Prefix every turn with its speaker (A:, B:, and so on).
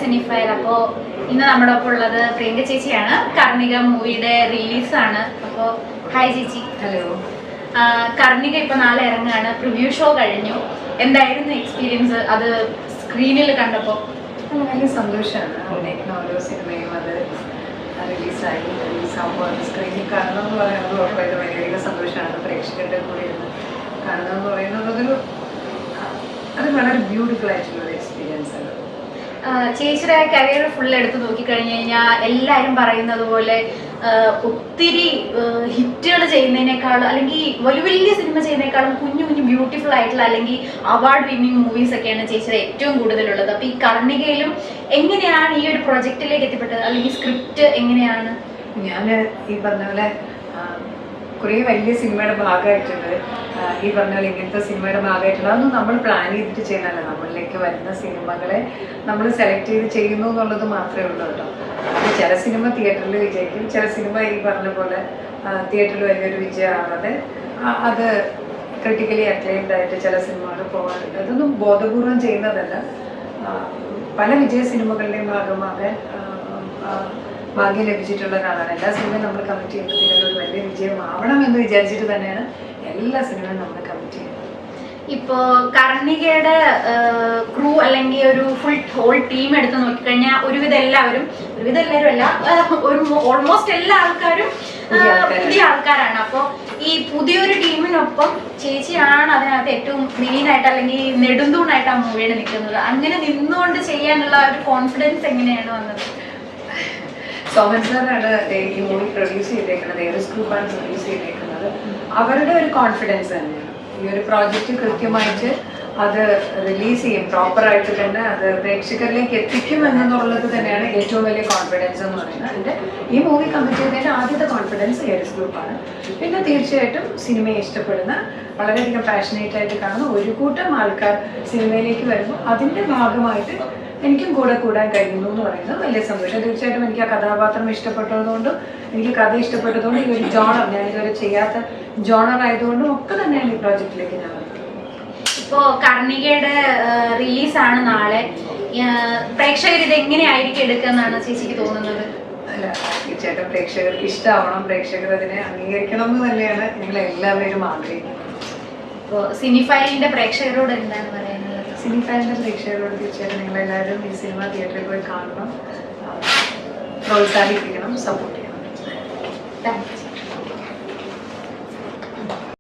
A: സിനിഫയർ. അപ്പോൾ ഇന്ന് നമ്മുടെ ഒപ്പം ഉള്ളത് പ്രിയങ്ക ചേച്ചിയാണ്. കർണിക മൂവിയുടെ റിലീസാണ്. അപ്പോൾ ഹായ് ചേച്ചി.
B: ഹലോ.
A: കർണിക ഇപ്പോൾ നാളെ ഇറങ്ങുകയാണ്. പ്രിവ്യൂ ഷോ കഴിഞ്ഞു. എന്തായിരുന്നു എക്സ്പീരിയൻസ് അത് സ്ക്രീനിൽ കണ്ടപ്പോൾ?
B: വലിയ സന്തോഷമാണ്. അഭിനയിക്കുന്ന ഓരോ സിനിമയും അത് റിലീസാകുമ്പോൾ അത് സ്ക്രീനിൽ കാണണം എന്ന് പറയുന്നത് ഉറപ്പായിട്ടും വലിയ സന്തോഷമാണ്. പ്രേക്ഷകരുടെ കൂടെ ഇരുന്ന് കാണുക എന്ന് പറയുന്നത് അത് വളരെ ബ്യൂട്ടിഫുൾ ആയിട്ടുള്ളൊരു എക്സ്പീരിയൻസ് ആണ്.
A: ചേച്ചിയുടെ കരിയർ ഫുൾ എടുത്ത് നോക്കിക്കഴിഞ്ഞു കഴിഞ്ഞാൽ എല്ലാവരും പറയുന്നത് പോലെ ഒത്തിരി ഹിറ്റുകൾ ചെയ്യുന്നതിനേക്കാളും അല്ലെങ്കിൽ വലിയ വലിയ സിനിമ ചെയ്യുന്നതിനേക്കാളും കുഞ്ഞു കുഞ്ഞു ബ്യൂട്ടിഫുൾ ആയിട്ടുള്ള അല്ലെങ്കിൽ അവാർഡ് വിന്നിങ് മൂവീസ് ഒക്കെയാണ് ചേച്ചിയുടെ ഏറ്റവും കൂടുതലുള്ളത്. അപ്പോൾ ഈ കർണികയിലും എങ്ങനെയാണ് ഈ ഒരു പ്രൊജക്റ്റിലേക്ക് എത്തിപ്പെട്ടത്, അല്ലെങ്കിൽ സ്ക്രിപ്റ്റ് എങ്ങനെയാണ്?
B: ഞാൻ ഈ പറഞ്ഞ പോലെ കുറേ വലിയ സിനിമയുടെ ഭാഗമായിട്ടുണ്ട്. ഈ പറഞ്ഞ പോലെ ഇങ്ങനത്തെ സിനിമയുടെ ഭാഗമായിട്ടുണ്ട്. അതൊന്നും നമ്മൾ പ്ലാൻ ചെയ്തിട്ട് ചെയ്യുന്നതല്ല. നമ്മളിലേക്ക് വരുന്ന സിനിമകളെ നമ്മൾ സെലക്ട് ചെയ്ത് ചെയ്യുന്നു എന്നുള്ളത് മാത്രമേ ഉള്ളൂ കേട്ടോ. ചില സിനിമ തിയേറ്ററിൽ വിജയിക്കും, ചില സിനിമ ഈ പറഞ്ഞ പോലെ തിയേറ്ററിൽ വലിയൊരു വിജയമാവാതെ അത് ക്രിട്ടിക്കലി അക്ലൈംഡ് ആയിട്ട് ചില സിനിമകൾ പോകാറുണ്ട്. അതൊന്നും ബോധപൂർവം ചെയ്യുന്നതല്ല. പല വിജയ സിനിമകളുടെയും ഭാഗമാകാൻ ഭാഗ്യം ലഭിച്ചിട്ടുള്ള ഒരാളാണ്. എല്ലാ സിനിമയും നമ്മൾ കമ്മിറ്റ് ചെയ്യുമ്പോൾ ഒരു വലിയ വിജയമാവണം എന്ന് വിചാരിച്ചിട്ട് തന്നെയാണ് എല്ലാ സിനിമയും നമ്മൾ കമ്മിറ്റ് ചെയ്യുന്നത്.
A: ഇപ്പോൾ കർണികയുടെ ക്രൂ അല്ലെങ്കിൽ ഒരു ഹോൾ ടീം എടുത്ത് നോക്കിക്കഴിഞ്ഞാൽ ഒരുവിധം എല്ലാവരും അല്ല, ഓൾമോസ്റ്റ് എല്ലാ ആൾക്കാരും പുതിയ ആൾക്കാരാണ്. അപ്പോൾ ഈ പുതിയൊരു ടീമിനൊപ്പം ചേച്ചിയാണ് അതിനകത്ത് ഏറ്റവും മെയിനായിട്ട് അല്ലെങ്കിൽ നെടുന്തൂണായിട്ട് ആ മൂവിയുടെ നിൽക്കുന്നത്. അങ്ങനെ നിന്നുകൊണ്ട് ചെയ്യാനുള്ള ഒരു കോൺഫിഡൻസ് എങ്ങനെയാണ് വന്നത്?
B: സോമൻ സാറാണ് ഈ മൂവി പ്രൊഡ്യൂസ് ചെയ്തേക്കുന്നത്, ഏറിസ് ഗ്രൂപ്പാണ് പ്രൊഡ്യൂസ് ചെയ്തേക്കുന്നത്. അവരുടെ ഒരു കോൺഫിഡൻസ് തന്നെയാണ് ഈ ഒരു പ്രോജക്റ്റ് കൃത്യമായിട്ട് അത് റിലീസ് ചെയ്യും, പ്രോപ്പറായിട്ട് തന്നെ അത് പ്രേക്ഷകരിലേക്ക് എത്തിക്കും എന്നുള്ളത് തന്നെയാണ് ഏറ്റവും വലിയ കോൺഫിഡൻസ് എന്ന് പറയുന്നത്. അതിൻ്റെ ഈ മൂവി കമ്മിറ്റ് ചെയ്തതിൻ്റെ ആദ്യത്തെ കോൺഫിഡൻസ് ഏറിസ് ഗ്രൂപ്പാണ്. പിന്നെ തീർച്ചയായിട്ടും സിനിമയെ ഇഷ്ടപ്പെടുന്ന വളരെയധികം പാഷനേറ്റ് ആയിട്ട് കാണുന്ന ഒരു കൂട്ടം ആൾക്കാർ സിനിമയിലേക്ക് വരുമ്പോൾ അതിൻ്റെ ഭാഗമായിട്ട് എനിക്കും കൂടാൻ കഴിയുന്നു എന്ന് പറയുന്നത് വലിയ സന്തോഷം. തീർച്ചയായിട്ടും എനിക്ക് ആ കഥാപാത്രം ഇഷ്ടപ്പെട്ടതുകൊണ്ടും എനിക്ക് കഥ ഇഷ്ടപ്പെട്ടതുകൊണ്ടും ഈ ഒരു ജോണർ ഞാൻ ഇതുവരെ ചെയ്യാത്ത ജോണർ ആയതുകൊണ്ടും ഒക്കെ തന്നെയാണ് ഈ പ്രോജക്റ്റിലേക്ക് ഞാൻ വന്നത്.
A: ഇപ്പോൾ കർണികയുടെ റിലീസാണ് നാളെ. പ്രേക്ഷകർ ഇത് എങ്ങനെയായിരിക്കും എടുക്കുന്നതാണ് ചേച്ചിക്ക് തോന്നുന്നത്?
B: അല്ല, തീർച്ചയായിട്ടും പ്രേക്ഷകർക്ക് ഇഷ്ടമാവണം, പ്രേക്ഷകർ അതിനെ അംഗീകരിക്കണം എന്ന് തന്നെയാണ് ഞങ്ങൾ എല്ലാവരും ആഗ്രഹിക്കുന്നത്.
A: ഇപ്പോൾ സിനിഫയലിൻ്റെ പ്രേക്ഷകരോട് എന്താണ് പറയുന്നത്?
B: സിനിഫയലിൻ്റെ പ്രേക്ഷകരോട് തീർച്ചയായിട്ടും നിങ്ങളെല്ലാവരും ഈ സിനിമ തിയേറ്ററിൽ പോയി കാണണം, പ്രോത്സാഹിപ്പിക്കണം, സപ്പോർട്ട് ചെയ്യണം.
A: Thank you.